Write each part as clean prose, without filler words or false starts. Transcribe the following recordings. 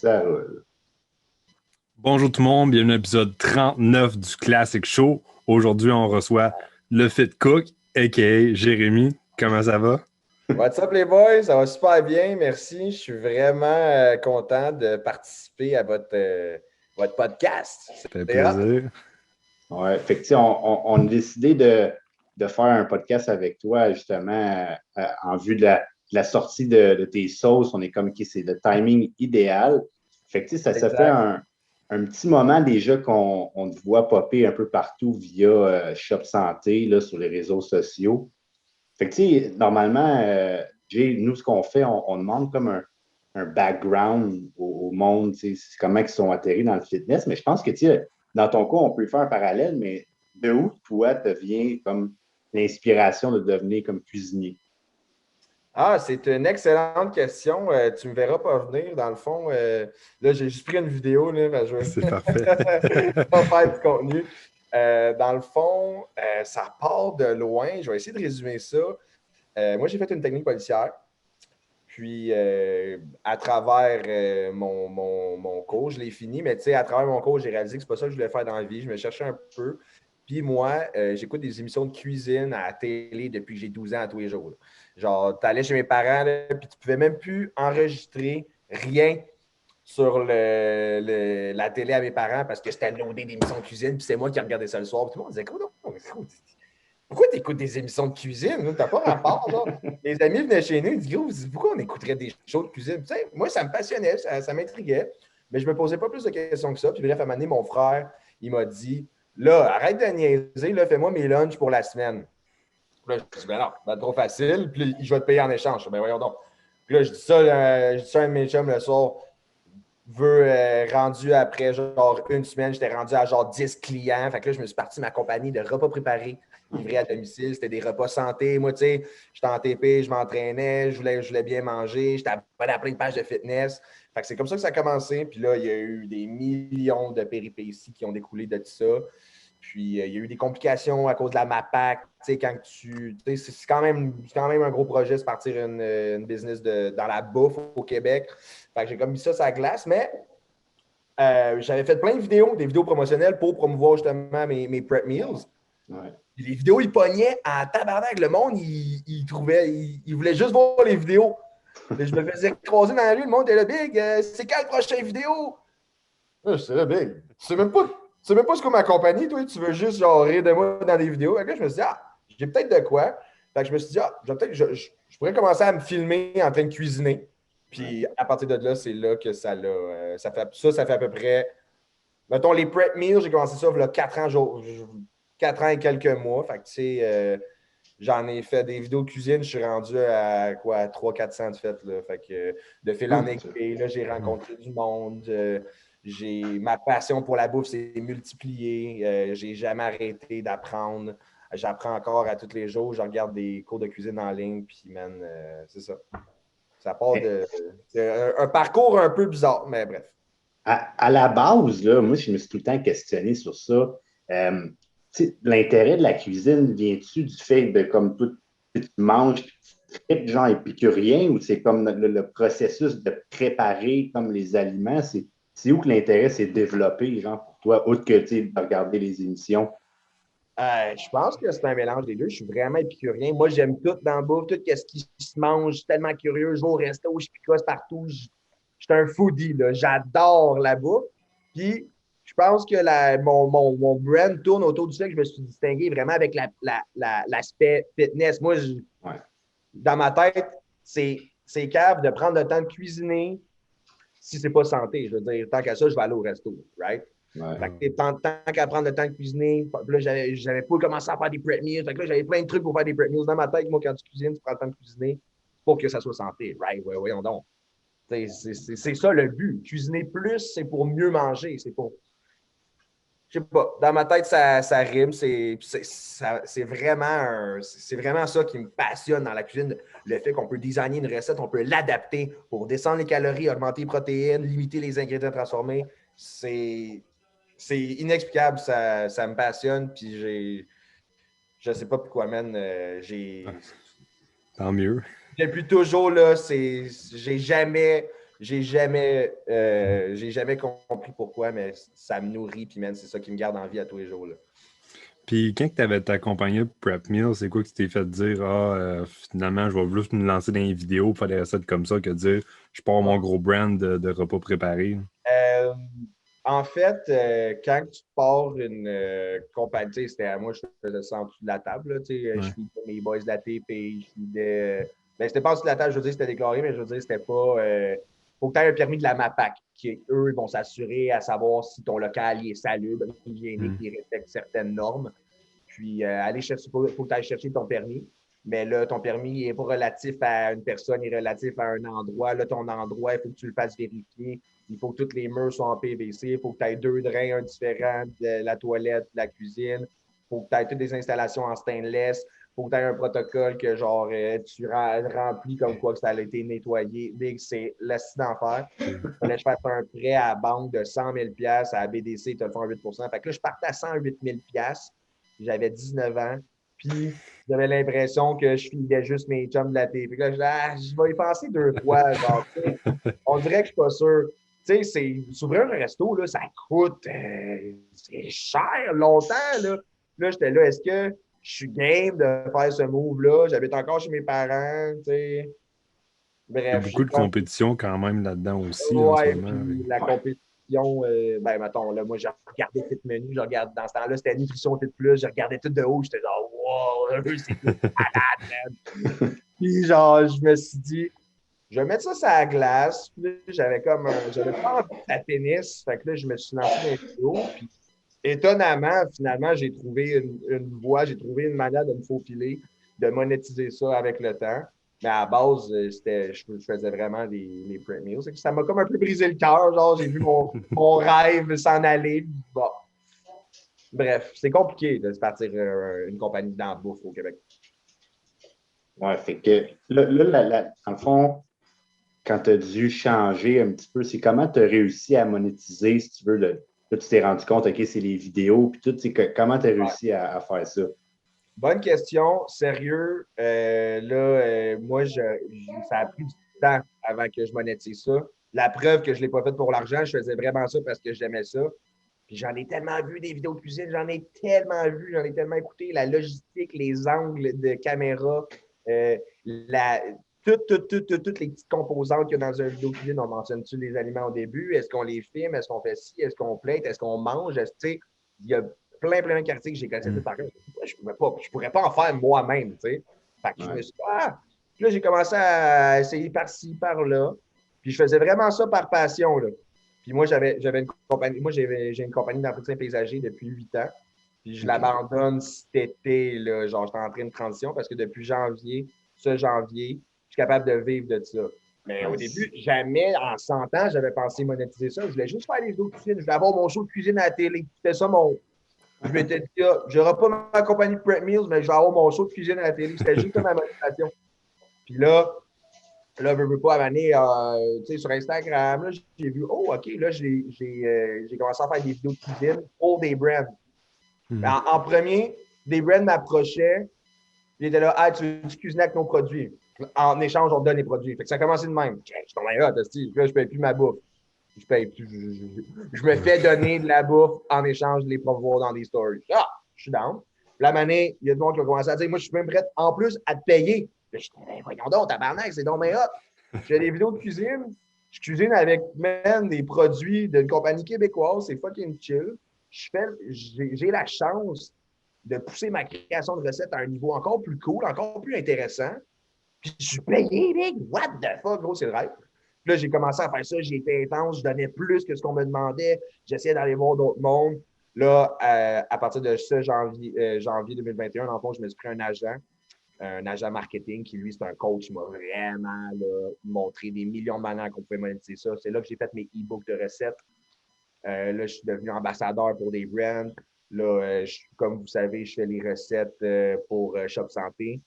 Ça roule. Bonjour tout le monde, bienvenue à l'épisode 39 du Classic Show. Aujourd'hui, on reçoit le Fit Cook, a.k.a. Jérémy. Comment ça va? What's up les boys? Ça va super bien, merci. Je suis vraiment content de participer à votre podcast. Ça fait C'est hot. plaisir. Ouais, fait que, tu sais, on a décidé de faire un podcast avec toi, justement, en vue de la sortie de tes sauces. On est comme, OK, c'est le timing idéal. Fait que, tu sais, ça fait Exact. un petit moment déjà qu'on te voit popper un peu partout via Shop Santé, là, sur les réseaux sociaux. Fait que, tu sais, normalement, nous, ce qu'on fait, on demande comme un background au monde, tu sais, comment ils sont atterris dans le fitness. Mais je pense que, tu sais, dans ton cas, on peut faire un parallèle, mais de où, toi, te vient comme l'inspiration de devenir comme cuisinier? Ah, c'est une excellente question. Tu me verras pas venir. Dans le fond, là, j'ai juste pris une vidéo, là, parce que je C'est parfait. vais pas faire du contenu. Dans le fond, ça part de loin. Je vais essayer de résumer ça. Moi, j'ai fait une technique policière. Puis, à travers mon cours, je l'ai fini, mais tu sais, à travers mon cours, j'ai réalisé que c'est pas ça que je voulais faire dans la vie. Je me cherchais un peu. Puis moi, j'écoute des émissions de cuisine à la télé depuis que j'ai 12 ans à tous les jours, là. Genre, tu allais chez mes parents, là, puis tu pouvais même plus enregistrer rien sur la télé à mes parents parce que j'étais loadé d'émissions de cuisine, puis c'est moi qui regardais ça le soir. Puis tout le monde disait, pourquoi tu écoutes des émissions de cuisine? T'as pas rapport, genre. Les amis venaient chez nous, ils disaient, gros, pourquoi on écouterait des shows de cuisine? Tu sais, moi, ça me passionnait, ça m'intriguait, mais je me posais pas plus de questions que ça. Puis bref, à un moment donné, mon frère, il m'a dit, là, arrête de niaiser, là, fais-moi mes lunchs pour la semaine. Puis là, je dis, ben non, ben, trop facile, puis je vais te payer en échange. Ben voyons donc. Puis là, je dis ça à un de mes chums le soir, rendu après genre une semaine, j'étais rendu à genre 10 clients. Fait que là, je me suis parti de ma compagnie de repas préparés, livrés à domicile. C'était des repas santé. Moi, tu sais, j'étais en TP, je m'entraînais, je voulais bien manger, j'étais abonné à plein de pages de fitness. Fait que c'est comme ça que ça a commencé. Puis là, il y a eu des millions de péripéties qui ont découlé de tout ça. Puis, il y a eu des complications à cause de la MAPAC. Tu sais, quand tu. Tu sais, c'est quand même un gros projet de partir une business dans la bouffe au Québec. Fait que j'ai comme mis ça sur la glace, mais j'avais fait plein de vidéos, des vidéos promotionnelles pour promouvoir justement mes prep meals. Ouais. Puis les vidéos, ils pognaient en tabarnak. Le monde, il voulait juste voir les vidéos. Puis je me faisais croiser dans la rue, le monde était là, Big, c'est quand le prochain vidéo? Là, je suis là, Big. Tu sais même pas ce que ma compagnie, toi, tu veux juste genre rire de moi dans des vidéos. Fait que là, je me suis dit, ah, j'ai peut-être de quoi. Fait que je me suis dit, ah, je pourrais commencer à me filmer en train de cuisiner. Puis à partir de là, c'est là que ça fait à peu près. Mettons, les prep meals, j'ai commencé ça il y a 4 ans et quelques mois. Fait que tu sais, j'en ai fait des vidéos de cuisine, je suis rendu à quoi, 300-400 de fait, là. Fait que de fil en aiguille, là, j'ai rencontré du monde. Ma passion pour la bouffe s'est multipliée. J'ai jamais arrêté d'apprendre. J'apprends encore à tous les jours. Je regarde des cours de cuisine en ligne, puis man, c'est ça. Ça part de. C'est un parcours un peu bizarre, mais bref. À la base, là, moi, je me suis tout le temps questionné sur ça. Tu sais, l'intérêt de la cuisine vient-tu du fait de comme tout, tu manges, tu tripes, genre épicurien, ou c'est comme le processus de préparer comme les aliments? C'est où que l'intérêt s'est développé, genre, pour toi, autre que tu sais, de regarder les émissions? Je pense que c'est un mélange des deux. Je suis vraiment épicurien. Moi, j'aime tout dans la bouffe, tout ce qui se mange. Je suis tellement curieux. Je vais au resto, je picosse partout. Je suis un foodie, là. J'adore la bouffe. Puis, je pense que mon brand tourne autour du fait que je me suis distingué vraiment avec l'aspect fitness. Moi, Ouais. dans ma tête, c'est cave de prendre le temps de cuisiner si c'est pas santé. Je veux dire, tant qu'à ça, je vais aller au resto, right? Ouais. Fait que tant qu'à prendre le temps de cuisiner, là, j'avais pas commencé à faire des prep meals. Fait que là, j'avais plein de trucs pour faire des prep meals. Dans ma tête, moi, quand tu cuisines, tu prends le temps de cuisiner pour que ça soit santé, right? Ouais, voyons donc. C'est ça le but. Cuisiner plus, c'est pour mieux manger. C'est pour. Je sais pas. Dans ma tête, ça rime. C'est vraiment ça qui me passionne dans la cuisine. Le fait qu'on peut designer une recette, on peut l'adapter pour descendre les calories, augmenter les protéines, limiter les ingrédients transformés. C'est inexplicable. Ça me passionne. Puis je sais pas pourquoi, man. Tant mieux. Depuis toujours, là, j'ai jamais J'ai jamais compris pourquoi, mais ça me nourrit, puis man, c'est ça qui me garde en vie à tous les jours. Là. Puis quand tu avais ta compagnie Prep Meal, c'est quoi que tu t'es fait dire, finalement, je vais juste me lancer dans les vidéos pour faire des recettes comme ça que dire, je pars mon gros brand de repas préparés. Euh, En fait, quand tu pars une compagnie, tu sais, c'était à moi, je faisais ça en dessous de la table. Là, tu sais, je Ouais. filais mes boys de la TP, je filais. Ben, c'était pas en dessous de la table, je veux dire, c'était déclaré, mais je veux dire, c'était pas. Faut que tu aies un permis de la MAPAC, qui eux, ils vont s'assurer à savoir si ton local il est salubre, hygiénique, Mm. il respecte certaines normes. Puis, aller chercher, faut que tu ailles chercher ton permis. Mais là, ton permis n'est pas relatif à une personne, il est relatif à un endroit. Là, ton endroit, il faut que tu le fasses vérifier. Il faut que toutes les murs soient en PVC. Il faut que tu aies 2 drains, un différent de la toilette, de la cuisine. Il faut que tu aies toutes des installations en stainless. Il faut que tu aies un protocole que genre tu remplis comme quoi que ça a été nettoyé. Big, c'est l'acide d'enfer. Il fallait que je fasse un prêt à la banque de 100 000 à la BDC, tu as le fait 8 Fait que là, je partais à 108 000 j'avais 19 ans. Puis, j'avais l'impression que je filais juste mes chums de la télé. Puis là, je vais y penser 2 fois. Genre, on dirait que je suis pas sûr. Tu sais, s'ouvrir un resto, là, ça coûte c'est cher longtemps. Là j'étais là, est-ce que je suis game de faire ce move-là? J'habite encore chez mes parents. Tu sais. Il y a Bref, beaucoup j'ai de comme compétition quand même là-dedans aussi en ce ouais, moment. puis la compétition, ben, mettons, là, moi, j'ai regardé Fit Menu, je regarde, dans ce temps-là, c'était Nutrition Fit Plus, je regardais tout de haut, j'étais genre, wow, eux, c'est des malades, man. Puis, genre, je me suis dit, je vais mettre ça sur la glace. Puis là, j'avais pas envie de la tennis, fait que là, je me suis lancé dans les vidéos, puis étonnamment, finalement, j'ai trouvé une voie, j'ai trouvé une manière de me faufiler, de monétiser ça avec le temps. Mais à la base, je faisais vraiment les prep meals. Ça m'a comme un peu brisé le cœur. Genre, j'ai vu mon rêve s'en aller. Bon. Bref, c'est compliqué de se partir une compagnie dans la bouffe au Québec. Ouais, fait que dans le fond, quand tu as dû changer un petit peu, c'est comment tu as réussi à monétiser, si tu veux, là, tu t'es rendu compte, OK, c'est les vidéos, puis tout, comment tu as Ouais. réussi à faire ça? Bonne question. Sérieux, moi, ça a pris du temps avant que je monétise ça. La preuve que je ne l'ai pas fait pour l'argent, je faisais vraiment ça parce que j'aimais ça. Puis j'en ai tellement vu des vidéos de cuisine, j'en ai tellement vu, j'en ai tellement écouté, la logistique, les angles de caméra, euh, la, toutes les petites composantes qu'il y a dans une vidéo de cuisine. On mentionne-tu les aliments au début? Est-ce qu'on les filme? Est-ce qu'on fait ci? Est-ce qu'on plate? Est-ce qu'on mange? Il y a plein de quartiers que j'ai connaissé Mm. par cœur. Je ne pourrais pas en faire moi-même. Fait que je me Ouais. suis dit, Puis là, j'ai commencé à essayer par-ci, par-là. Puis je faisais vraiment ça par passion. Là. Puis moi, j'avais une compagnie. Moi, j'ai une compagnie d'entretien paysager depuis 8 ans. Puis je l'abandonne cet été. Là, genre, j'étais en train de transition parce que depuis ce janvier, je suis capable de vivre de ça. Mais au début, jamais en 100 ans, j'avais pensé monétiser ça. Je voulais juste faire des vidéos de cuisine. Je voulais avoir mon show de cuisine à la télé. C'était ça Je m'étais dit, je n'aurai pas ma compagnie de Prep Meals, mais je vais avoir mon show de cuisine à la télé. C'était juste ma motivation. Puis là, je veux pas amener sur Instagram. Là, j'ai vu, oh, OK, là, j'ai commencé à faire des vidéos de cuisine pour des brands. Mm. En premier, des brands m'approchaient. Ils étaient là, tu veux cuisiner avec nos produits? En échange, on te donne les produits. Fait que ça a commencé de même. Je tombe là, là, je ne paye plus ma bouffe. Je me fais donner de la bouffe en échange de les promouvoir dans des stories. Je suis down. La manée, il y a des gens qui ont commencé à dire, moi, je suis même prêt en plus à te payer. Je dis, voyons donc, tabarnak, c'est donc bien hot. Je fais des vidéos de cuisine. Je cuisine avec même des produits d'une compagnie québécoise. C'est fucking chill. J'ai la chance de pousser ma création de recettes à un niveau encore plus cool, encore plus intéressant. Puis je suis payé, mec. What the fuck, gros, c'est le rêve. Puis là, j'ai commencé à faire ça. J'ai été intense. Je donnais plus que ce qu'on me demandait. J'essayais d'aller voir d'autres mondes. Là, à partir de ce janvier 2021, dans le fond, je me suis pris un agent marketing qui, lui, c'est un coach qui m'a vraiment montré des millions de manières qu'on pouvait monétiser ça. C'est là que j'ai fait mes e-books de recettes. Là, je suis devenu ambassadeur pour des brands. Là, comme vous savez, je fais les recettes pour Shop Santé.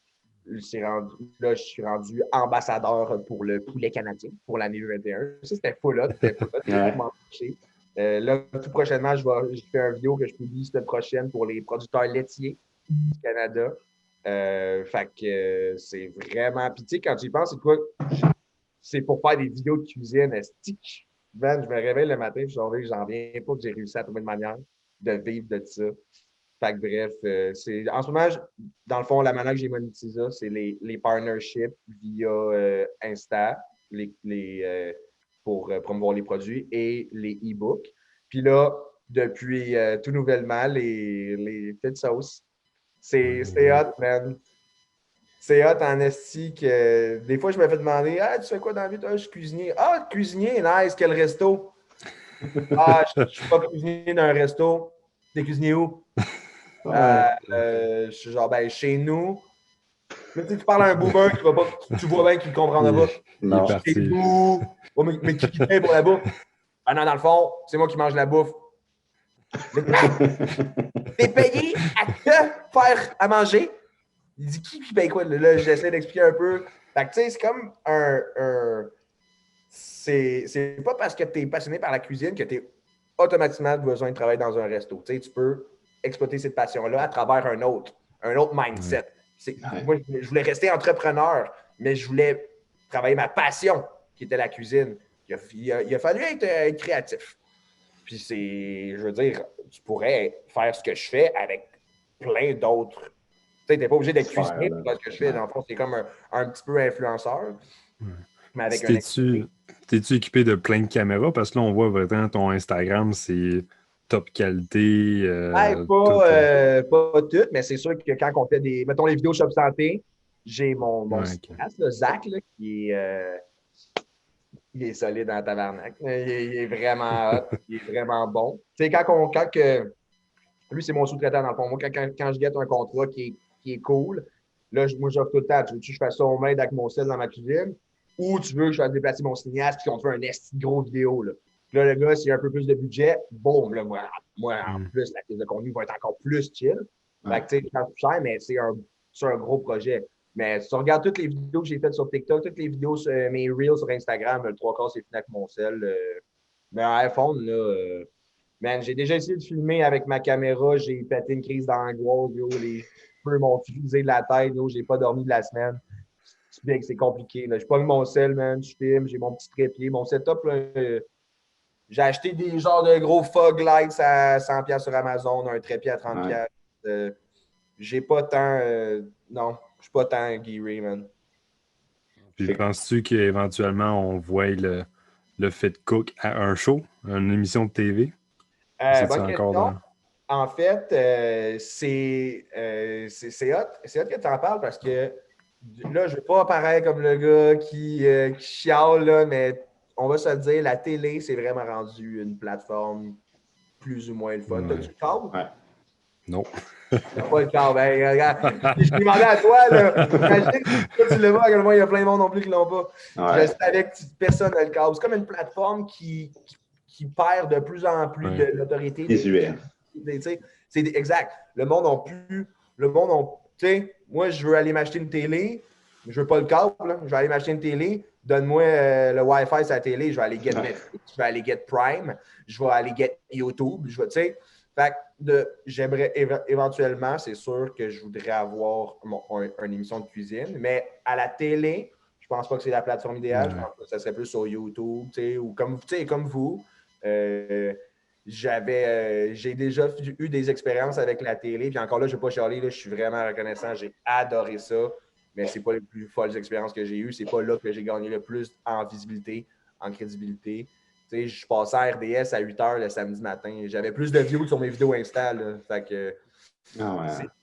Là, je suis rendu ambassadeur pour le poulet canadien pour l'année 2021. Ça, c'était full hot. C'était full hot. Là, tout prochainement, je fais une vidéo que je publie semaine prochaine pour les producteurs laitiers du Canada. Fait que c'est vraiment. Puis, tu sais, quand tu y penses, c'est quoi? c'est pour faire des vidéos de cuisine. Esti, man, je me réveille le matin et j'en viens pas que j'ai réussi à trouver une manière de vivre de ça. Fait que bref, en ce moment, dans le fond, la manière que j'ai monétisé ça, c'est les partnerships via Insta pour promouvoir les produits et les e-books. Puis là, depuis tout nouvellement, les petites sauces. C'est hot, man. C'est hot en esti que des fois, je me fais demander ah, tu fais quoi dans la vie? Ah, je suis cuisinier. Ah, cuisinier, nice, quel resto? Ah, je suis pas cuisinier d'un resto. T'es cuisinier où? Je suis genre, ben, chez nous. Là, tu parles à un boomer qui va pas, tu vois bien qu'il ne comprendra pas. Non. Chez nous. Oh, mais qui paye pour la bouffe? Ah non, dans le fond, c'est moi qui mange la bouffe. T'es payé à te faire à manger? Il dit qui paye quoi? Là, j'essaie d'expliquer un peu. Fait que, tu sais, c'est comme c'est pas parce que tu es passionné par la cuisine que tu es automatiquement besoin de travailler dans un resto. Tu sais, tu peux exploiter cette passion-là à travers un autre mindset. Moi, je voulais rester entrepreneur, mais je voulais travailler ma passion, qui était la cuisine. Il a fallu être créatif. Puis je veux dire, tu pourrais faire ce que je fais avec plein d'autres. Tu sais, t'es pas obligé d'être cuisinier pour faire ce que je fais. Dans le fond, c'est comme un petit peu influenceur. Mais avec T'es-tu équipé de plein de caméras? Parce que là, on voit vraiment ton Instagram, c'est top qualité. Pas toutes, mais c'est sûr que quand on fait mettons les vidéos Shop Santé, j'ai mon cinéaste, Zach, là, il est solide dans la tabarnak. Il est vraiment hot, il est vraiment bon. Tu sais, lui, c'est mon sous-traitant dans le fond. Moi, quand je guette un contrat qui est cool, là, moi, j'offre tout le temps. Tu veux que je fasse ça au main avec mon sel dans ma cuisine ou tu veux que je fasse déplacer mon cinéaste puis qu'on te fait un esti de gros vidéo, là. Là, le gars, s'il y a un peu plus de budget, boum, là, moi en plus, la prise de contenu va être encore plus chill. Fait que, tu sais, c'est plus cher, mais c'est un gros projet. Mais si tu regardes toutes les vidéos que j'ai faites sur TikTok, toutes les vidéos, mes Reels sur Instagram, le 3/4, c'est fini avec mon sel. Mais un iPhone, là, man, j'ai déjà essayé de filmer avec ma caméra, j'ai pété une crise d'angoisse, les cheveux m'ont frisé de la tête, j'ai pas dormi de la semaine. C'est bien que c'est compliqué. Là. Je pogne mon sel, man, je filme, j'ai mon petit trépied. Mon setup, là, j'ai acheté des genres de gros fog lights à 100$ sur Amazon, un trépied à 30$. J'ai pas tant... non, je suis pas tant geary, man. Puis penses-tu qu'éventuellement, on voit le Fit Cook à un show, une émission de TV? Bonne question. En fait, c'est hot. C'est hot que tu en parles parce que là, je ne veux pas apparaître comme le gars qui chiale, là, mais on va se le dire, la télé, c'est vraiment rendu une plateforme plus ou moins le fun. T'as-tu le câble? Ouais. Non. T'as pas le câble. Ben, regarde, je t'ai demandé à toi, là. Imagine que tu le vois, à quel point il y a plein de monde non plus qui ne l'ont pas. Ouais. Je savais que personne n'a le câble. C'est comme une plateforme qui perd de plus en plus de l'autorité. Visuelle. C'est exact. Le monde n'a plus. Tu sais, moi, je veux aller m'acheter une télé. Je veux pas le câble. Là. Je vais aller m'acheter une télé. Donne-moi le Wi-Fi sur la télé. Je vais aller get Netflix. Je vais aller get Prime. Je vais aller get YouTube. Tu sais. Fait que j'aimerais éventuellement, c'est sûr que je voudrais avoir une émission de cuisine. Mais à la télé, je pense pas que c'est la plateforme idéale. Je pense que ça serait plus sur YouTube, tu sais, ou comme vous. J'ai déjà eu des expériences avec la télé. Puis encore là, je ne vais pas chialer, là, je suis vraiment reconnaissant. J'ai adoré ça. Mais ce n'est pas les plus folles expériences que j'ai eues. Ce n'est pas là que j'ai gagné le plus en visibilité, en crédibilité. Tu sais, je passais à RDS à 8h le samedi matin. J'avais plus de views sur mes vidéos Insta. Là. Fait que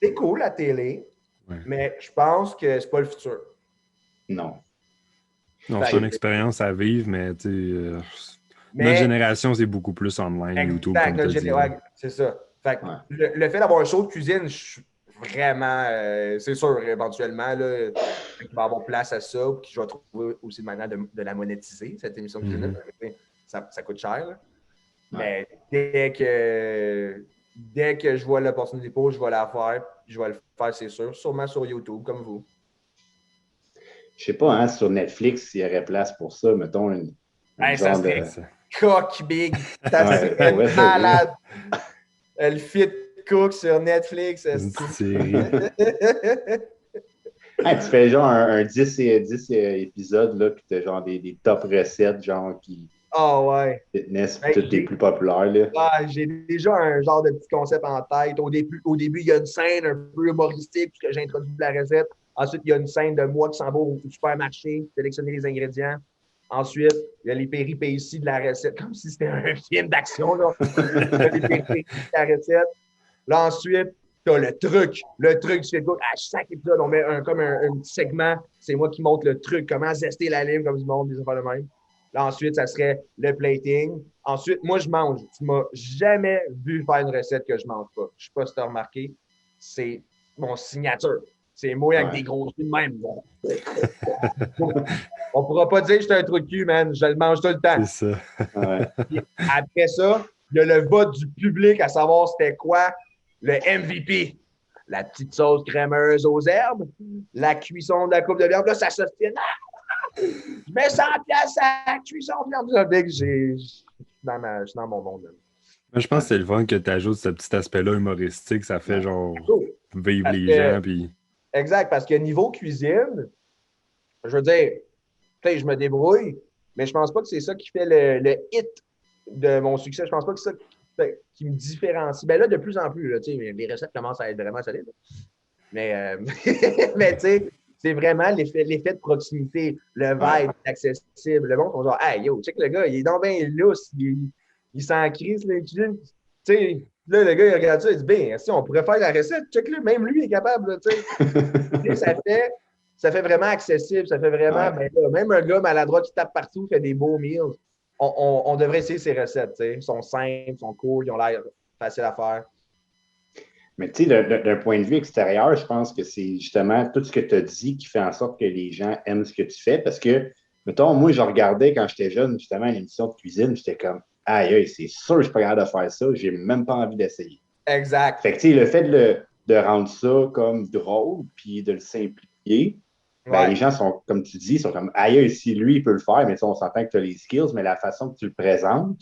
c'est cool la télé, mais je pense que c'est pas le futur. Non. Non, c'est une expérience à vivre, mais tu sais, notre génération, c'est beaucoup plus online, YouTube, comme tu dis. C'est ça. Fait que le fait d'avoir un show de cuisine, je suis vraiment, c'est sûr, éventuellement, là, il va y avoir place à ça, puis je vais trouver aussi une manière de la monétiser, cette émission de cuisine. Ça coûte cher. Là. Mais dès que je vois l'opportunité pour, je vais la faire. Je vais le faire, c'est sûr. Sûrement sur YouTube, comme vous. Je sais pas, hein, sur Netflix, s'il y aurait place pour ça, mettons une ça serait coq big. Ça serait malade. Le Fit Cook sur Netflix. C'est une petite série. Hey, tu fais genre un 10 épisodes, là, puis t'as genre des top recettes, genre, qui Ah ouais. fitness, puis Hey, toutes les plus populaires, là. j'ai déjà un genre de petit concept en tête. Au début, il y a une scène un peu humoristique puisque j'ai introduit la recette. Ensuite, il y a une scène de moi qui s'en va au supermarché, sélectionner les ingrédients. Ensuite, il y a les péripéties de la recette, comme si c'était un film d'action, là. Il y a les péripéties de la recette. Là, ensuite, tu as le truc. Le truc, tu fais quoi? À chaque épisode, on met comme un petit segment. C'est moi qui montre le truc, comment zester la lime comme du monde, des affaires de même. Là, ensuite, ça serait le plating. Ensuite, moi, je mange. Tu m'as jamais vu faire une recette que je mange pas. Je sais pas si tu as remarqué. C'est mon signature. C'est moi avec des Ouais. gros yeux de même. On pourra pas dire que j'étais un trou de cul, man. Je le mange tout le temps. C'est ça. Ouais. Puis après ça, il y a le vote du public à savoir c'était quoi le MVP. La petite sauce crémeuse aux herbes, la cuisson de la coupe de viande. Là, ça se fait. Je mets 100 piastres à la cuisson de viande. Dès que je suis dans mon monde. Moi, je pense que c'est le fun que tu ajoutes ce petit aspect-là humoristique. Ça fait Ouais. genre Cool. vivre Parce les que- gens. Puis... Exact, parce que niveau cuisine, je veux dire, je me débrouille, mais je pense pas que c'est ça qui fait le hit de mon succès. Je pense pas que c'est ça qui me différencie. Ben là, de plus en plus, là, les recettes commencent à être vraiment solides. Mais, mais tu sais, c'est vraiment l'effet de proximité, le vibe accessible. Le monde, on genre, hey, yo, check le gars, il est dans bien lousse, il s'en crise, là, tu sais. Là, le gars, il regarde ça, il dit, ben, si on pourrait faire la recette, check-le, même lui est capable, là, tu sais. Ça fait vraiment accessible, ça fait vraiment, Ouais. ben, là, même un gars maladroit qui tape partout, fait des beaux meals. On devrait essayer ces recettes, tu sais. Ils sont simples, ils sont cool, ils ont l'air faciles à faire. Mais tu sais, d'un point de vue extérieur, je pense que c'est justement tout ce que tu as dit qui fait en sorte que les gens aiment ce que tu fais. Parce que, mettons, moi, je regardais quand j'étais jeune, justement, l'émission de cuisine, j'étais comme, aïe, aïe, c'est sûr que je suis pas capable de faire ça, j'ai même pas envie d'essayer. Exact. Fait que, tu sais, le fait de rendre ça comme drôle, puis de le simplifier, ben, Ouais. les gens sont, comme tu dis, sont comme, aïe, aïe, si lui, il peut le faire, mais tu sais, on s'entend que tu as les skills, mais la façon que tu le présentes,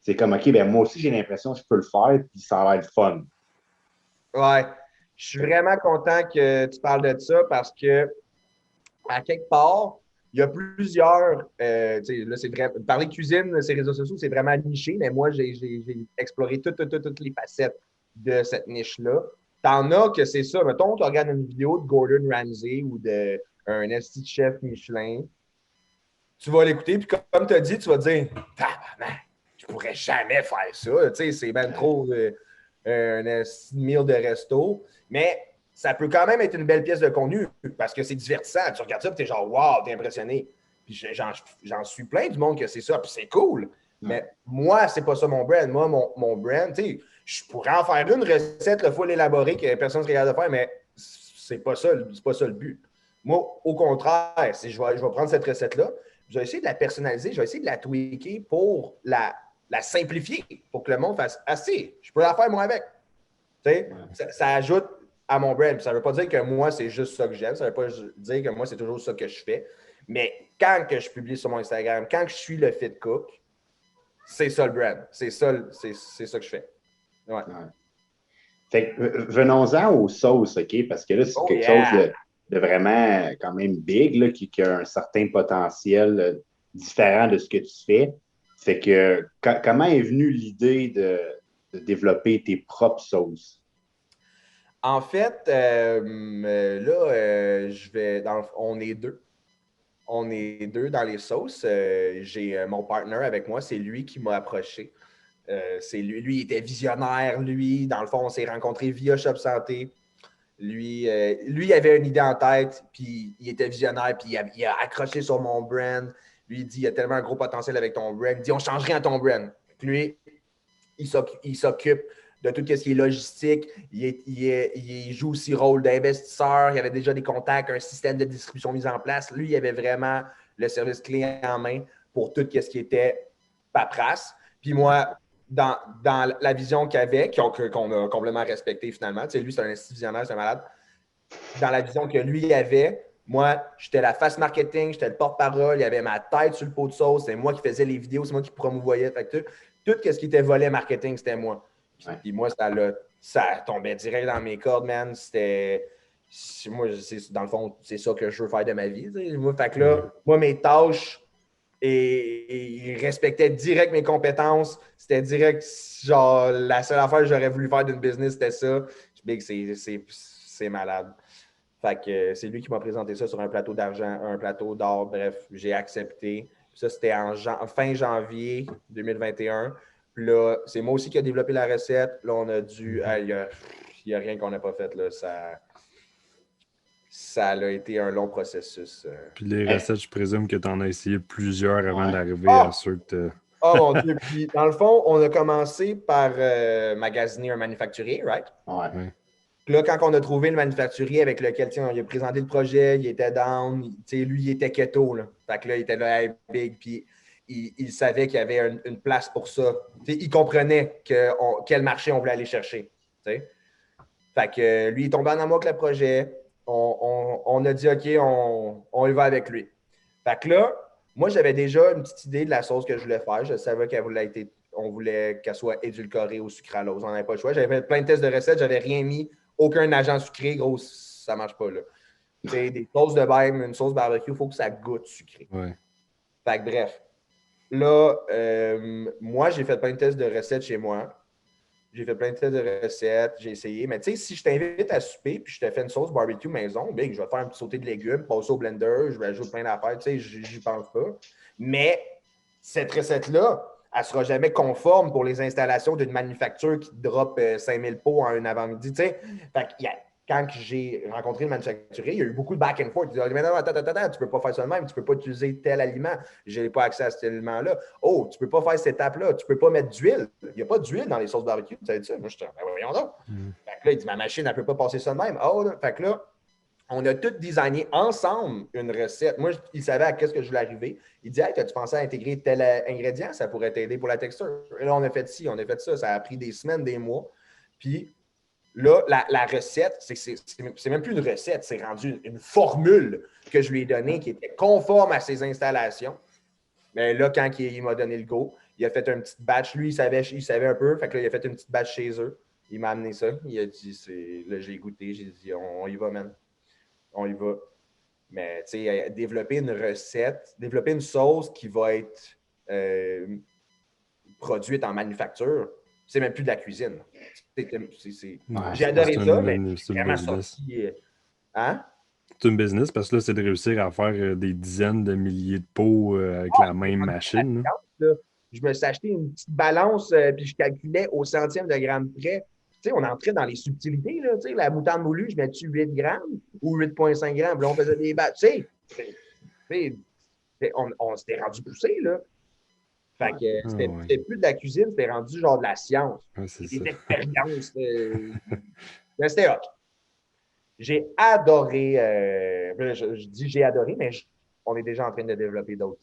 c'est comme, OK, ben moi aussi, j'ai l'impression que je peux le faire, puis ça va être fun. Ouais. Je suis vraiment content que tu parles de ça parce que, à quelque part, il y a plusieurs. Tu sais, là, c'est vrai. Parler cuisine, ces réseaux sociaux, c'est vraiment niché, mais moi, j'ai exploré toutes les facettes de cette niche-là. T'en as que c'est ça. Mettons, tu regardes une vidéo de Gordon Ramsay ou d'un esti de chef Michelin. Tu vas l'écouter, puis comme tu as dit, tu vas te dire tabarnak, je pourrais jamais faire ça. Tu sais, c'est même trop un meal de resto. Mais ça peut quand même être une belle pièce de contenu parce que c'est divertissant. Tu regardes ça, puis tu es genre, wow, t'es impressionné. Puis j'en suis plein du monde que c'est ça, puis c'est cool. Mais moi, c'est pas ça mon brand. Moi, mon brand, tu sais, je pourrais en faire une recette, le full élaborée que personne ne se regarde de faire, mais c'est pas ça le but. Moi, au contraire, si je vais prendre cette recette-là, je vais essayer de la personnaliser, je vais essayer de la tweaker pour la simplifier, pour que le monde fasse assez. Je peux la faire moi avec. Tu sais, ça ajoute à mon brand. Ça ne veut pas dire que moi, c'est juste ça que j'aime. Ça ne veut pas dire que moi, c'est toujours ça que je fais. Mais quand que je publie sur mon Instagram, quand que je suis le fit cook, c'est ça le brand. C'est ça que je fais. Ouais. Fait que, venons-en aux sauces, OK? Parce que là, c'est quelque chose de vraiment quand même big, là, qui a un certain potentiel différent de ce que tu fais. Fait que comment est venue l'idée de développer tes propres sauces? En fait, on est deux. On est deux dans les sauces. J'ai mon partner avec moi, c'est lui qui m'a approché. Lui, il était visionnaire. Lui, dans le fond, on s'est rencontrés via Shop Santé. Lui, il avait une idée en tête, puis il était visionnaire, puis il a accroché sur mon brand. Lui, il dit, il y a tellement un gros potentiel avec ton brand. Il dit, on change rien à ton brand. Puis lui, il s'occupe de tout ce qui est logistique. Il joue aussi le rôle d'investisseur. Il y avait déjà des contacts, un système de distribution mis en place. Lui, il avait vraiment le service client en main pour tout ce qui était paperasse. Puis moi, dans la vision qu'il avait, qu'on a complètement respecté finalement, tu sais, lui, c'est un visionnaire, c'est un malade. Dans la vision que lui avait, moi, j'étais la face marketing, j'étais le porte-parole, il y avait ma tête sur le pot de sauce, c'est moi qui faisais les vidéos, c'est moi qui promouvoyais. Fait que tout ce qui était volet marketing, c'était moi. Puis moi, ça tombait direct dans mes cordes, man. moi, dans le fond, c'est ça que je veux faire de ma vie. Moi, fait que là, moi, mes tâches, et ils respectaient direct mes compétences. C'était direct, genre, la seule affaire que j'aurais voulu faire d'une business, c'était ça. Big, c'est malade. Fait que c'est lui qui m'a présenté ça sur un plateau d'argent, un plateau d'or. Bref, j'ai accepté. Ça, c'était fin janvier 2021. Puis là, c'est moi aussi qui ai développé la recette. Là, on a dû... Il n'y a rien qu'on n'a pas fait. Là. Ça a été un long processus. Puis les recettes, je présume que tu en as essayé plusieurs avant d'arriver Ah! à ceux que tu Oh mon Dieu! Puis dans le fond, on a commencé par magasiner un manufacturier, right? Ouais. Puis là, quand on a trouvé le manufacturier avec lequel on lui a présenté le projet, il était down, lui, il était keto. Là. Fait que là, il était là, hey, big, puis il savait qu'il y avait une place pour ça. Il comprenait quel marché on voulait aller chercher. T'sais. Fait que lui, il tombait en amour avec le projet. On a dit, OK, on y va avec lui. Fait que là, moi, j'avais déjà une petite idée de la sauce que je voulais faire. Je savais on voulait qu'elle soit édulcorée au sucralose. On n'avait pas le choix. J'avais fait plein de tests de recettes. J'avais rien mis. Aucun agent sucré. Gros, ça ne marche pas, là. T'sais, des sauces de bème, une sauce barbecue, il faut que ça goûte sucré. Ouais. Fait que bref. Là, moi, j'ai fait plein de tests de recettes chez moi. J'ai fait plein de tests de recettes, j'ai essayé. Mais tu sais, si je t'invite à souper puis je te fais une sauce barbecue maison, big, je vais te faire un petit sauté de légumes, passer au blender, je vais ajouter plein d'affaires, tu sais, j'y pense pas. Mais cette recette-là, elle ne sera jamais conforme pour les installations d'une manufacture qui drop 5000 pots en un avant-midi, tu sais. Fait que, quand j'ai rencontré le manufacturier, il y a eu beaucoup de back and forth. Il a dit, mais non, attends, tu ne peux pas faire ça de même, tu ne peux pas utiliser tel aliment, je n'ai pas accès à cet aliment-là. Oh, tu ne peux pas faire cette étape-là, tu ne peux pas mettre d'huile. Il n'y a pas d'huile dans les sauces barbecue, tu sais ça? Moi, je dis, ben voyons donc. Fait que là, il dit, ma machine, elle ne peut pas passer ça de même. Oh, là. Fait que là, on a tout designé ensemble une recette. Moi, il savait à ce que je voulais arriver. Il dit, hey, as-tu pensé à intégrer tel ingrédient? Ça pourrait t'aider pour la texture. Et là, on a fait ci, on a fait ça. Ça a pris des semaines, des mois. Puis, là, la recette, c'est même plus une recette, c'est rendu une formule que je lui ai donnée qui était conforme à ses installations. Mais là, quand il m'a donné le go, il a fait un petit batch. Lui, il savait un peu. Fait que là, il a fait une petite batch chez eux. Il m'a amené ça. Il a dit, là, j'ai goûté. J'ai dit, on y va, man. On y va. Mais, tu sais, développer une recette, développer une sauce qui va être produite en manufacture, c'est même plus de la cuisine. J'ai adoré ça, mais c'est vraiment sorti. Hein? C'est une business parce que là, c'est de réussir à faire des dizaines de milliers de pots avec la même machine. Je me suis acheté une petite balance puis je calculais au centième de gramme près. Tu sais, on entrait dans les subtilités. Là, tu sais, la moutarde moulue, je mets-tu 8 grammes ou 8,5 grammes? Là, on faisait des batchs. Tu sais, on s'était rendu poussé, là. Fait que c'était plus de la cuisine, c'était rendu genre de la science. Des expériences. Mais c'était hot. J'ai adoré. Je dis j'ai adoré, mais on est déjà en train de développer d'autres.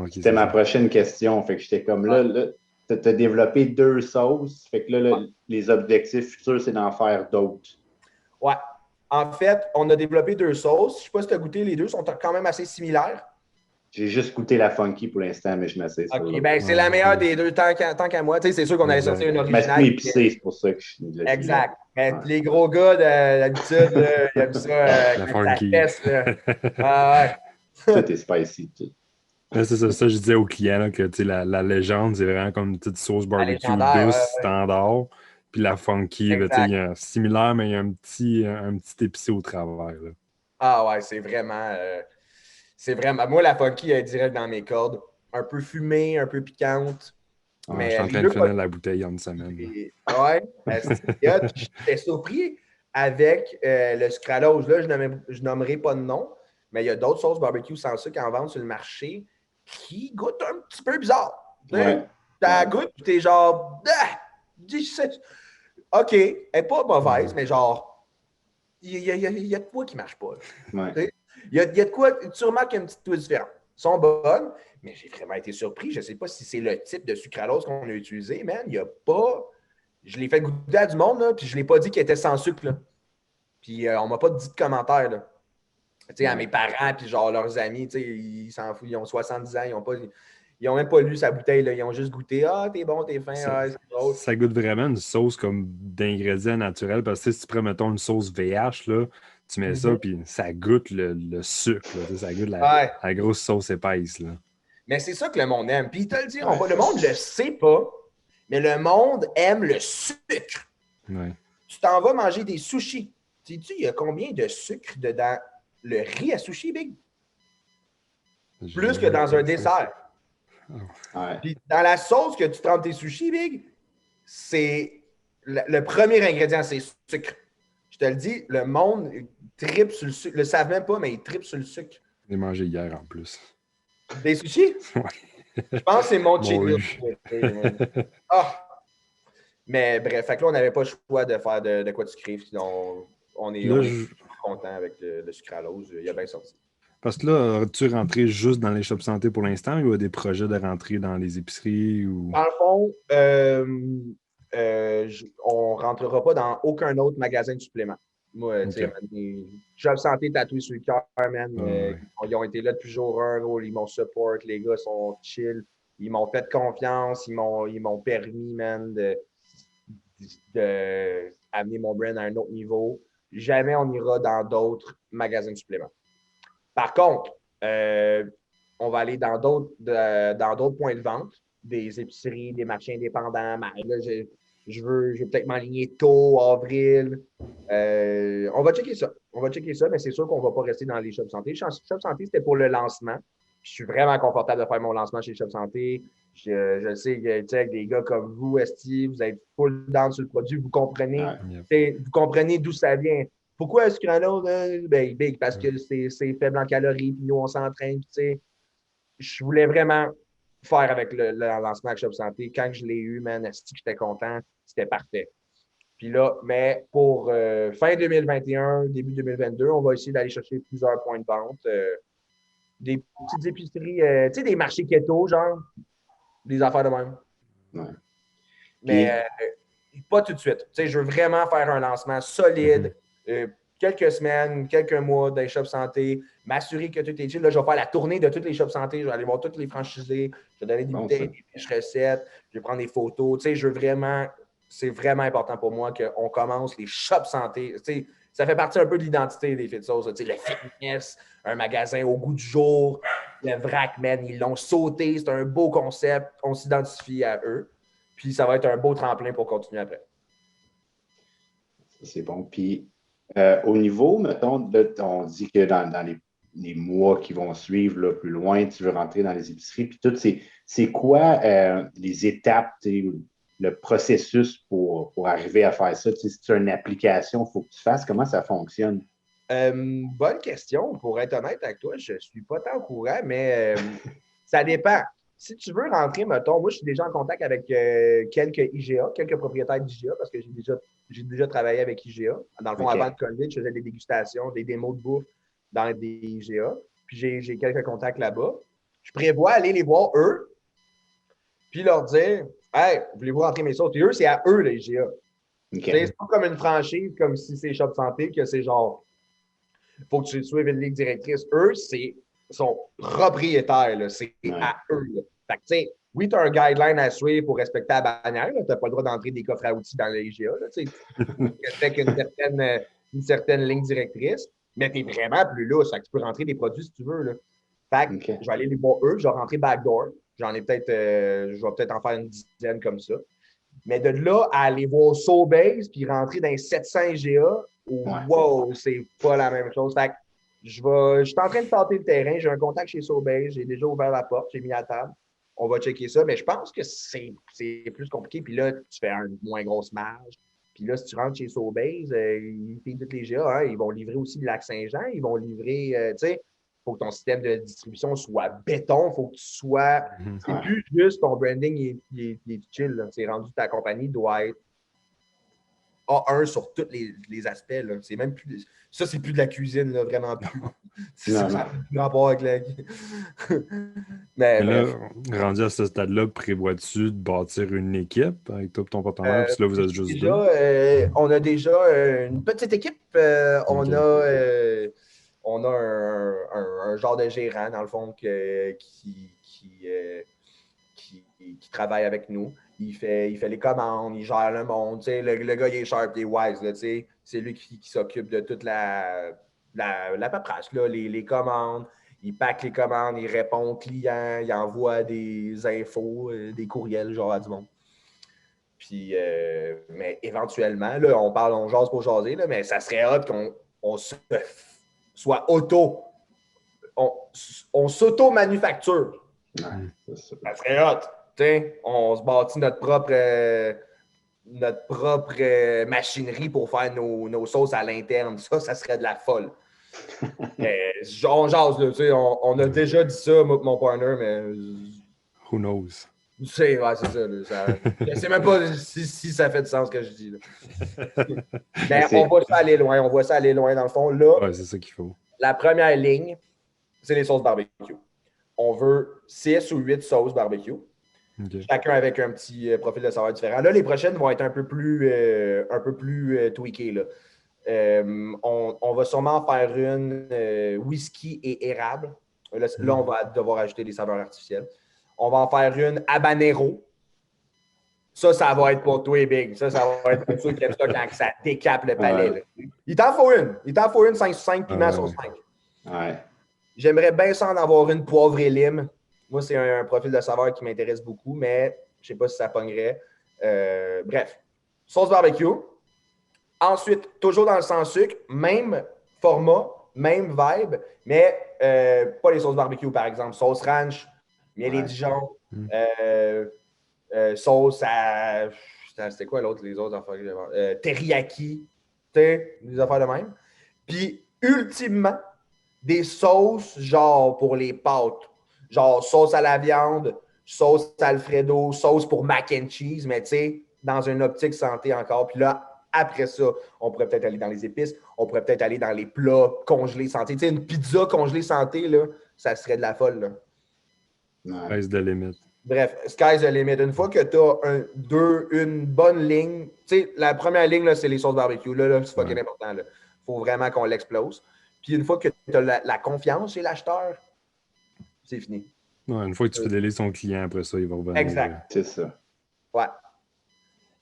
C'était ma prochaine question. Fait que j'étais comme là tu as développé 2 sauces. Fait que là, les objectifs futurs, c'est d'en faire d'autres. Ouais. En fait, on a développé 2 sauces. Je ne sais pas si tu as goûté, les deux sont quand même assez similaires. J'ai juste goûté la funky pour l'instant, mais je m'assais sur OK, ben c'est la meilleure des deux, tant qu'à moi. Tu sais, c'est sûr qu'on allait sortir une originale. Mais c'est épicé, c'est pour ça que je suis là. Exact. Mais les gros gars, d'habitude, ils aiment ça. La funky. Tout est spicy, tout. C'est ça, je disais aux clients là, que la légende, c'est vraiment comme une petite sauce barbecue douce, standard. Puis la funky, il y a un similaire, mais il y a un petit épicé au travers. Là. Ah ouais, c'est vraiment. Moi, la funky est direct dans mes cordes. Un peu fumée, un peu piquante. Mais je suis en train de finir la bouteille en une semaine. Ouais, j'étais surpris avec le sucralose. Là, je nommerai pas de nom, mais il y a d'autres sauces barbecue sans sucre en vente sur le marché qui goûtent un petit peu bizarre. Ouais. Ça goûte, puis t'es genre, OK, elle n'est pas mauvaise, mais genre, il y a de quoi qui ne marche pas. Ouais. Il y a de quoi, tu remarques qu'il y a une petite touche différente. Elles sont bonnes, mais j'ai vraiment été surpris. Je ne sais pas si c'est le type de sucralose qu'on a utilisé, man. Il n'y a pas. Je l'ai fait goûter à du monde, là, puis je ne l'ai pas dit qu'il était sans sucre. Là. Puis on ne m'a pas dit de commentaire. Là. À mes parents, puis genre leurs amis, ils s'en foutent, ils ont 70 ans, ils Ils n'ont même pas lu sa bouteille, là. Ils ont juste goûté. Ah, t'es bon, t'es fin, c'est drôle. Ça goûte vraiment une sauce comme d'ingrédients naturels. Parce que si tu prends, mettons, une sauce VH, là, tu mets ça, puis ça goûte le sucre. Là, ça goûte la grosse sauce épaisse. Là. Mais c'est ça que le monde aime. Puis ils te le diront pas. Le monde ne le sait pas, mais le monde aime le sucre. Ouais. Tu t'en vas manger des sushis. Sais-tu, il y a combien de sucre dedans le riz à sushi, Big? Plus que dans un dessert. Ouais. Puis dans la sauce que tu trempes tes sushis, Big, c'est le premier ingrédient, c'est sucre. Je te le dis, le monde tripe sur le sucre. Ils le savent même pas, mais ils tripent sur le sucre. J'ai mangé hier en plus. Des sushis? Ouais. Je pense que c'est mon cheat Bon, meal. Ah! Mais bref, fait que là, on n'avait pas le choix de faire de quoi tu crèves. Sinon, on est content avec le sucralose. Il a bien sorti. Parce que là, tu rentré juste dans les shops santé pour l'instant ou il y a des projets de rentrer dans les épiceries? Ou... Dans le fond, on ne rentrera pas dans aucun autre magasin de suppléments. Moi, tu sais, Job Santé tatoué sur le cœur, man. Ils ont été là depuis jour 1, ils m'ont support, les gars sont chill. Ils m'ont fait confiance, ils m'ont permis, man, de amener mon brand à un autre niveau. Jamais on ira dans d'autres magasins de suppléments. Par contre, on va aller dans d'autres points de vente, des épiceries, des marchés indépendants. Là, je veux peut-être m'aligner tôt, avril. On va checker ça. Mais c'est sûr qu'on ne va pas rester dans les shops santé. Shop Santé, c'était pour le lancement. Je suis vraiment confortable de faire mon lancement chez Shop Santé. Je sais que avec des gars comme vous, Esti, vous êtes full down sur le produit, vous comprenez, vous comprenez d'où ça vient. Pourquoi est-ce qu'il y en a? Big, parce que c'est faible en calories, puis nous, on s'entraîne. Je voulais vraiment faire avec le lancement avec Shop Santé. Quand je l'ai eu, man, esti, j'étais content. C'était parfait. Puis là, mais pour fin 2021, début 2022, on va essayer d'aller chercher plusieurs points de vente. Des petites épiceries, tu sais, des marchés keto, genre, des affaires de même. Ouais. Mais pas tout de suite. Tu sais, je veux vraiment faire un lancement solide, quelques semaines, quelques mois dans les shops santé, m'assurer que tout est chill. Là, je vais faire la tournée de toutes les shops santé. Je vais aller voir toutes les franchisés. Je vais donner des bouteilles, des fiches recettes. Je vais prendre des photos. Tu sais, je veux vraiment... C'est vraiment important pour moi qu'on commence les shops santé. Tu sais, ça fait partie un peu de l'identité des Fit Sauce. Tu sais, le fitness, un magasin au goût du jour, le vrac, man, ils l'ont sauté. C'est un beau concept. On s'identifie à eux. Puis ça va être un beau tremplin pour continuer après. C'est bon. Puis au niveau, mettons, on dit que dans les mois qui vont suivre, là, plus loin, tu veux rentrer dans les épiceries. Puis tout, c'est quoi les étapes, le processus pour arriver à faire ça? Si tu as une application, il faut que tu fasses. Comment ça fonctionne? Bonne question. Pour être honnête avec toi, je ne suis pas tant au courant, mais ça dépend. Si tu veux rentrer, mettons, moi, je suis déjà en contact avec quelques IGA, quelques propriétaires d'IGA, parce que j'ai déjà travaillé avec IGA. Dans le fond, avant le COVID, je faisais des dégustations, des démos de bouffe dans des IGA. Puis j'ai quelques contacts là-bas. Je prévois aller les voir, eux, puis leur dire « Hey, voulez-vous rentrer mes sauces? » Puis eux, c'est à eux, les IGA. Okay. C'est pas comme une franchise, comme si c'est Shop Santé, que c'est genre il faut que tu suives une ligne directrice. Eux, c'est sont propriétaires. C'est à eux. Là. Fait que, tu sais, oui, tu as un guideline à suivre pour respecter la bannière. Tu n'as pas le droit d'entrer des coffres à outils dans les IGA. Tu respectes une certaine ligne directrice, mais tu es vraiment plus lousse. Tu peux rentrer des produits si tu veux. Là. Fait que je vais aller les voir eux. Je vais rentrer backdoor. J'en ai peut-être, je vais peut-être en faire une dizaine comme ça. Mais de là à aller voir Sobeys puis rentrer dans les 700 IGA, wow, c'est pas la même chose. Fait que je suis en train de tenter le terrain. J'ai un contact chez Sobeys. J'ai déjà ouvert la porte. J'ai mis la table. On va checker ça. Mais je pense que c'est plus compliqué. Puis là, tu fais une moins grosse marge. Puis là, si tu rentres chez Sobeys, ils payent toutes les GA. Hein, ils vont livrer aussi le Lac-Saint-Jean. Ils vont livrer, tu sais, il faut que ton système de distribution soit béton. Il faut que tu sois... C'est plus juste ton branding il est chill. C'est rendu ta compagnie doit être A1 sur tous les aspects. Là. C'est même plus... Ça, c'est plus de la cuisine, là, vraiment plus. C'est ça n'a plus rapport avec la... Mais là, rendu à ce stade-là, prévois-tu de bâtir une équipe avec toi et ton partenaire? Puis là, vous êtes juste deux? On a déjà une petite équipe. On a un genre de gérant, dans le fond, qui qui travaille avec nous. Il fait les commandes, il gère le monde. Le gars, il est sharp, il est wise. Là, c'est lui qui s'occupe de toute la paperasse, là, les commandes. Il pack les commandes, il répond aux clients, il envoie des infos, des courriels, genre à du monde. Puis, mais éventuellement, là, on jase pour jaser, là, mais ça serait hot qu'on soit on s'auto-manufacture. Ouais, ça serait hot. On se bâtit notre propre machinerie pour faire nos sauces à l'interne. Ça serait de la folle. On jase, là, on a déjà dit ça, moi, mon partner, mais. Who knows? C'est ça. Je ne sais même pas si ça fait du sens ce que je dis. Là. Mais on voit ça aller loin. On voit ça aller loin, dans le fond. Là, ouais, c'est ça qu'il faut. La première ligne, c'est les sauces barbecue. On veut 6 ou 8 sauces barbecue. Okay. Chacun avec un petit profil de saveur différent. Là, les prochaines vont être un peu plus tweakées. Là. On va sûrement faire une whisky et érable. Là, on va devoir ajouter des saveurs artificielles. On va en faire une habanero. Ça va être pour toi, Big. Ça va être pour ceux qui aiment ça quand ça décape le palais. Ouais. Il t'en faut une. 5 piments sur 5. Ouais. J'aimerais bien ça en avoir une poivre et lime. Moi, c'est un profil de saveur qui m'intéresse beaucoup, mais je ne sais pas si ça pognerait. Bref, sauce barbecue. Ensuite, toujours dans le sans sucre, même format, même vibe, mais pas les sauces barbecue, par exemple. Sauce ranch, miel et Dijon, sauce à... C'était quoi l'autre, les autres affaires? Teriyaki, des affaires de même. Puis, ultimement, des sauces genre pour les pâtes. Genre sauce à la viande, sauce Alfredo, sauce pour mac and cheese, mais tu sais, dans une optique santé encore. Puis là, après ça, on pourrait peut-être aller dans les épices, on pourrait peut-être aller dans les plats congelés santé. Tu sais, une pizza congelée santé, là, ça serait de la folle, là. Sky's the limit. Bref, sky's the limit. Une fois que tu as une bonne ligne, tu sais, la première ligne, là, c'est les sauces barbecue. Là c'est fucking important. Il faut vraiment qu'on l'explose. Puis une fois que tu as la confiance chez l'acheteur, c'est fini. Ouais, une fois que tu fais délier son client, après ça, il va revenir. Exact. C'est ça. Ouais.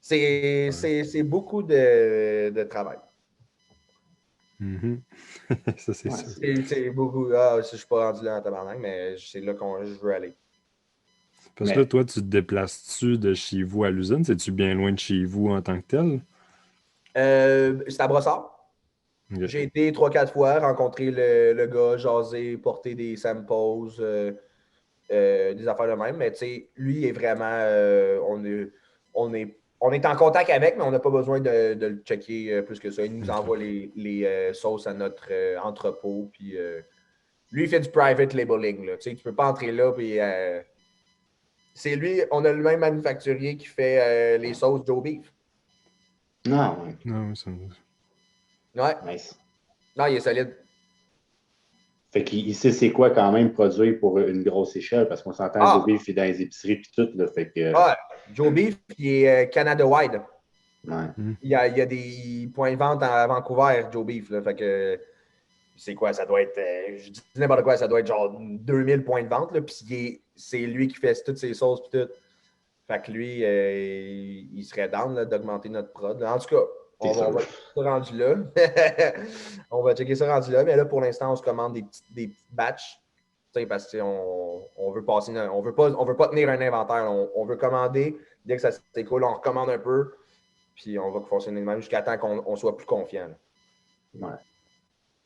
C'est beaucoup de travail. Mm-hmm. Ça, c'est ça. C'est beaucoup. Je ne suis pas rendu là en tabarnak, mais c'est là que je veux aller. Parce que là, toi, tu te déplaces-tu de chez vous à l'usine? C'est-tu bien loin de chez vous en tant que tel? C'est à Brossard. Okay. J'ai été 3-4 fois, rencontrer le gars, jaser, porter des samples, des affaires de même. Mais tu sais, lui est vraiment... on est en contact avec, mais on n'a pas besoin de le checker plus que ça. Il nous envoie les sauces à notre entrepôt. Puis lui, il fait du private labeling. Là. Tu ne peux pas entrer là. Puis, c'est lui, on a le même manufacturier qui fait les sauces Joe Beef. Non, non, ça... Ouais. Nice. Non, il est solide. Fait qu'il sait c'est quoi quand même produire pour une grosse échelle, parce qu'on s'entend Joe Beef est dans les épiceries puis tout. Là, fait que... Ouais, Joe Beef, il est Canada-wide. Ouais. Il y a des points de vente à Vancouver, Joe Beef. Là, fait que c'est quoi? Ça doit être, je dis n'importe quoi, ça doit être genre 2000 points de vente. Là, puis c'est lui qui fait toutes ses sauces puis tout. Fait que lui, il serait down d'augmenter notre prod. En tout cas, on va checker ça rendu là. On va checker ça rendu là. Mais là, pour l'instant, on se commande des petits batchs. Parce qu'on veut passer. On veut pas tenir un inventaire. On veut commander. Dès que ça s'écoule, on recommande un peu. Puis on va fonctionner de même jusqu'à temps qu'on soit plus confiant. Ouais.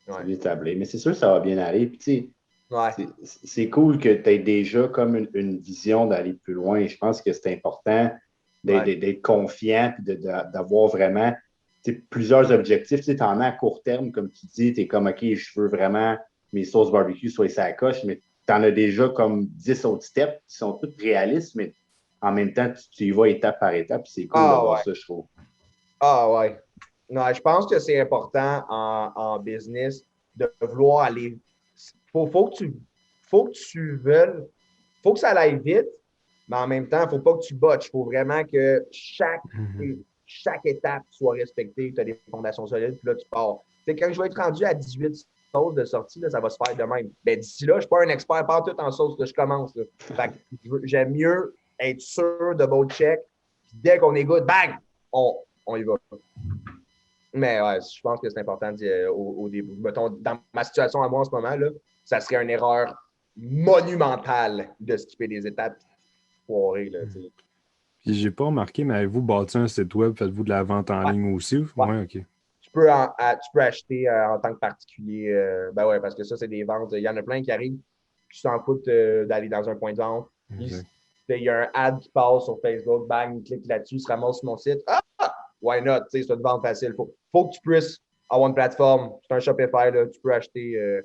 C'est établi. Mais c'est sûr que ça va bien aller. Puis tu sais, c'est cool que tu aies déjà comme une vision d'aller plus loin. Je pense que c'est important d'être confiant et d'avoir vraiment plusieurs objectifs. Tu en as à court terme, comme tu dis, tu es comme OK, je veux vraiment mes sauces barbecue soient ça à coche, mais tu en as déjà comme 10 autres steps qui sont toutes réalistes, mais en même temps, tu y vas étape par étape. C'est cool d'avoir ça, je trouve. Ah ouais. Non, je pense que c'est important en business de vouloir aller. Faut que tu veuilles. Faut que ça aille vite, mais en même temps, il ne faut pas que tu botches. Il faut vraiment que chaque étape soit respectée. Tu as des fondations solides, puis là, tu pars. T'sais, quand je vais être rendu à 18 sauces de sortie, là, ça va se faire de même. Ben, d'ici là, je ne suis pas un expert partout en sauce, là, je commence. Là. Fait que j'aime mieux être sûr, double check. Puis dès qu'on est good, bang, on y va. Mais ouais, je pense que c'est important au début. Mettons, dans ma situation à moi en ce moment, là, ça serait une erreur monumentale de skipper des étapes foirées. Puis j'ai pas remarqué, mais avez-vous bâti un site web? Faites-vous de la vente en ligne aussi? Ouais, OK. Tu peux acheter en tant que particulier. Ben ouais, parce que ça, c'est des ventes. Il y en a plein qui arrivent qui s'en foutent d'aller dans un point de vente. Il y a un ad qui passe sur Facebook, bang, il clique là-dessus, il se ramasse sur mon site. Ah! Why not? C'est une vente facile. Faut que tu puisses avoir une plateforme. C'est un Shopify, là, tu peux acheter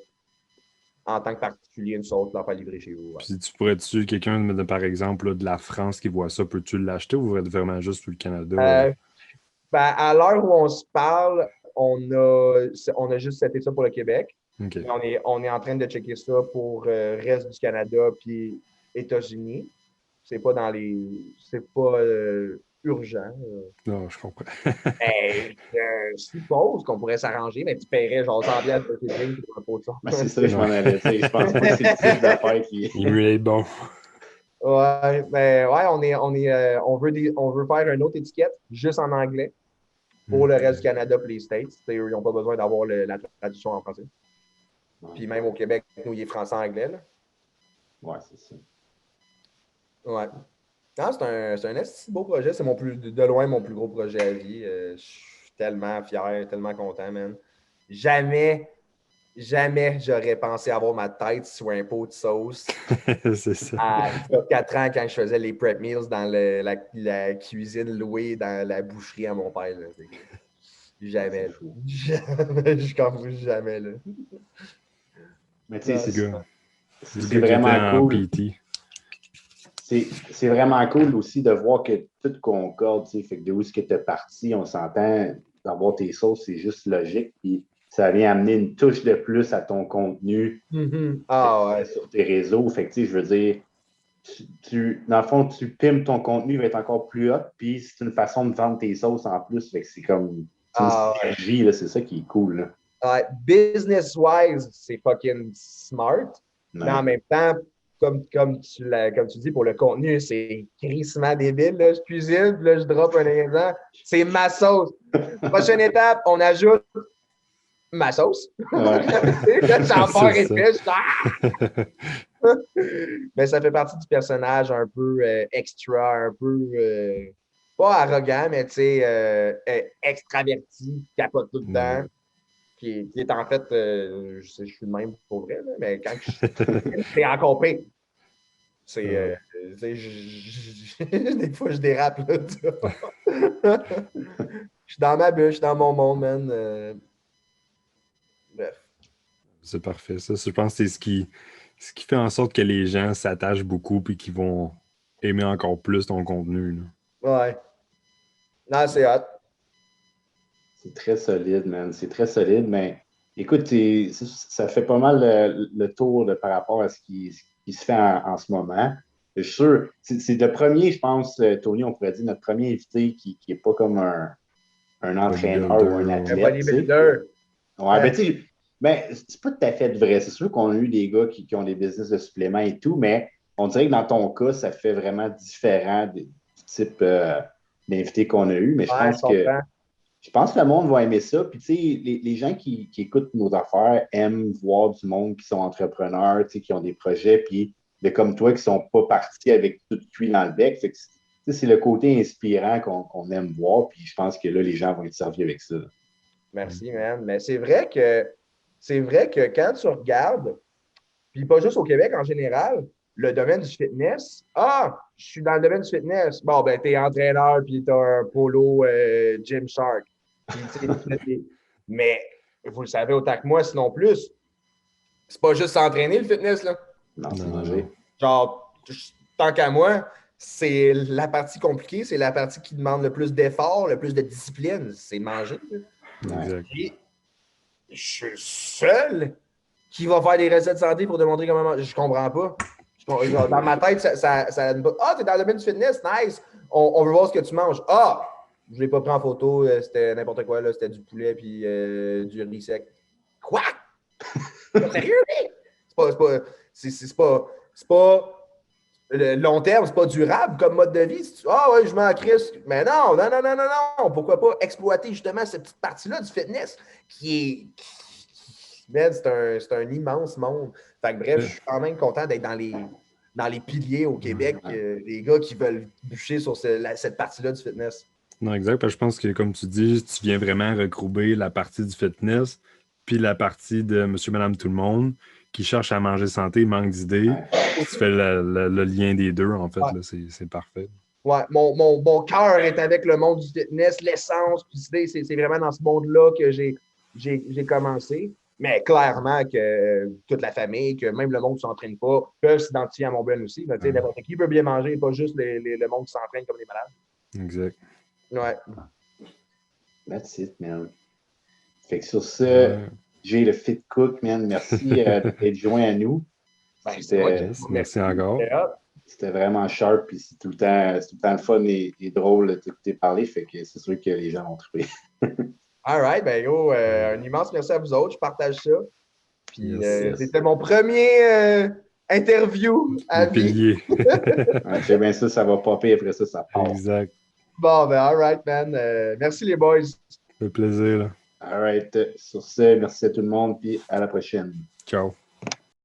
en tant que particulier une sauce, la faire livrer chez vous. Ouais. Puis tu pourrais-tu, quelqu'un, par exemple, là, de la France qui voit ça, peux-tu l'acheter ou vous êtes vraiment juste sur le Canada? Ben, à l'heure où on se parle, on a juste seté ça pour le Québec. Okay. On est en train de checker ça pour le reste du Canada puis États-Unis. C'est pas urgent. Non, je comprends. Je suppose qu'on pourrait s'arranger, mais tu paierais genre 100$ de shipping pour un pot de ça. Ben, c'est ça, je m'en allais dire. Je pense pas que c'est le type d'affaires qui. Il est bon. Ouais, mais ouais, on veut faire une autre étiquette juste en anglais pour le reste du Canada et les States. Ils n'ont pas besoin d'avoir la traduction en français. Puis même au Québec, nous, il est français-anglais. Ouais, c'est ça. Ouais. Non, c'est un assez beau projet. C'est de loin mon plus gros projet à vie. Je suis tellement fier, tellement content, man. Jamais j'aurais pensé avoir ma tête sur un pot de sauce. C'est ça. À 4 ans, quand je faisais les prep meals dans la cuisine louée dans la boucherie à mon père. Là. Jamais. Je comprends jamais. Là. Mais tu sais, c'est vraiment cool. PT. C'est vraiment cool aussi de voir que tout concorde. Fait que de où est-ce que tu es parti, on s'entend, d'avoir tes sauces, c'est juste logique. Puis ça vient amener une touche de plus à ton contenu sur tes réseaux. Fait que je veux dire, dans le fond, tu pimes ton contenu, il va être encore plus hot. Puis c'est une façon de vendre tes sauces en plus. Fait que c'est comme une synergie, là, c'est ça qui est cool. Business-wise, c'est fucking smart. Ouais. Mais en même temps, comme tu dis, pour le contenu, c'est crissement débile. Là. Je cuisine, puis là, je drop un ingrédient. C'est ma sauce. Prochaine étape, on ajoute ma sauce. Ouais. J'en pars et mais ça fait partie du personnage un peu extra, un peu pas arrogant, mais tu sais, extraverti, qui capote tout le temps. Qui est en fait, je suis le même pour vrai, là, mais quand c'est encore pire. Des fois, je dérape. Là, je suis dans ma bulle, je suis dans mon monde, man. Bref. C'est parfait. Ça, je pense que c'est ce qui fait en sorte que les gens s'attachent beaucoup et qu'ils vont aimer encore plus ton contenu. Là. Ouais. Non, c'est hot. C'est très solide, man. C'est très solide, mais écoute, ça fait pas mal le tour par rapport à ce qui se fait en ce moment. Je suis sûr, c'est le premier, je pense, Tony, on pourrait dire, notre premier invité qui n'est pas comme un entraîneur ou un athlète. Un bodybuilder. Ouais, ben tu sais, c'est pas tout à fait vrai. C'est sûr qu'on a eu des gars qui ont des business de suppléments et tout, mais on dirait que dans ton cas, ça fait vraiment différent du type d'invité qu'on a eu. Mais je pense que le monde va aimer ça. Puis, tu sais, les gens qui écoutent nos affaires aiment voir du monde qui sont entrepreneurs, tu sais, qui ont des projets, puis comme toi, qui ne sont pas partis avec tout cuit dans le bec. Fait que, c'est le côté inspirant qu'on aime voir. Puis, je pense que là, les gens vont être servis avec ça. Merci, man. Mais c'est vrai que quand tu regardes, puis pas juste au Québec en général, le domaine du fitness, je suis dans le domaine du fitness. Bon, ben, t'es entraîneur, puis t'as un polo Gymshark. Mais vous le savez autant que moi, sinon plus. C'est pas juste s'entraîner le fitness, là. Non, c'est manger. Genre, tant qu'à moi, c'est la partie compliquée, c'est la partie qui demande le plus d'efforts, le plus de discipline, c'est manger. Exact. Et je suis le seul qui va faire des recettes de santé pour démontrer comment manger. Je comprends pas. Dans ma tête, ça t'es dans le domaine du fitness, nice. On veut voir ce que tu manges. Je ne l'ai pas pris en photo, c'était n'importe quoi, là. C'était du poulet puis du riz sec. Quoi? Sérieux, mec? C'est pas le long terme, c'est pas durable comme mode de vie. Ah ouais, je m'en crisse. Mais non. Pourquoi pas exploiter justement cette petite partie-là du fitness qui est. Man, c'est un immense monde. Fait que bref, je suis quand même content d'être dans les piliers au Québec, les gars qui veulent bûcher sur cette partie-là du fitness. Non, exact. Parce que je pense que, comme tu dis, tu viens vraiment regrouper la partie du fitness puis la partie de monsieur, madame, tout le monde qui cherche à manger santé, manque d'idées. Tu fais le lien des deux, en fait. Là, c'est parfait. Ouais, mon cœur est avec le monde du fitness, l'essence, puis c'est vraiment dans ce monde-là que j'ai commencé. Mais clairement que toute la famille, que même le monde qui ne s'entraîne pas, peuvent s'identifier à mon Ben aussi. N'importe qui peut bien manger, pas juste le monde qui s'entraîne comme des malades. Exact. Ouais. That's it, man. Fait que sur ça, j'ai le Fit Cook, man. Merci d'être joint à nous. Merci encore. C'était vraiment sharp, puis c'est tout le temps le fun et drôle de t'écouter parler, fait que c'est sûr que les gens l'ont trouvé. All right, ben yo, un immense merci à vous autres, je partage ça. Puis c'était mon premier interview à vie. C'est bien ça va popper après ça part. Exact. Bon, ben all right, man. Merci les boys. Ça fait plaisir. Là. All right. Sur ce, merci à tout le monde, puis à la prochaine. Ciao.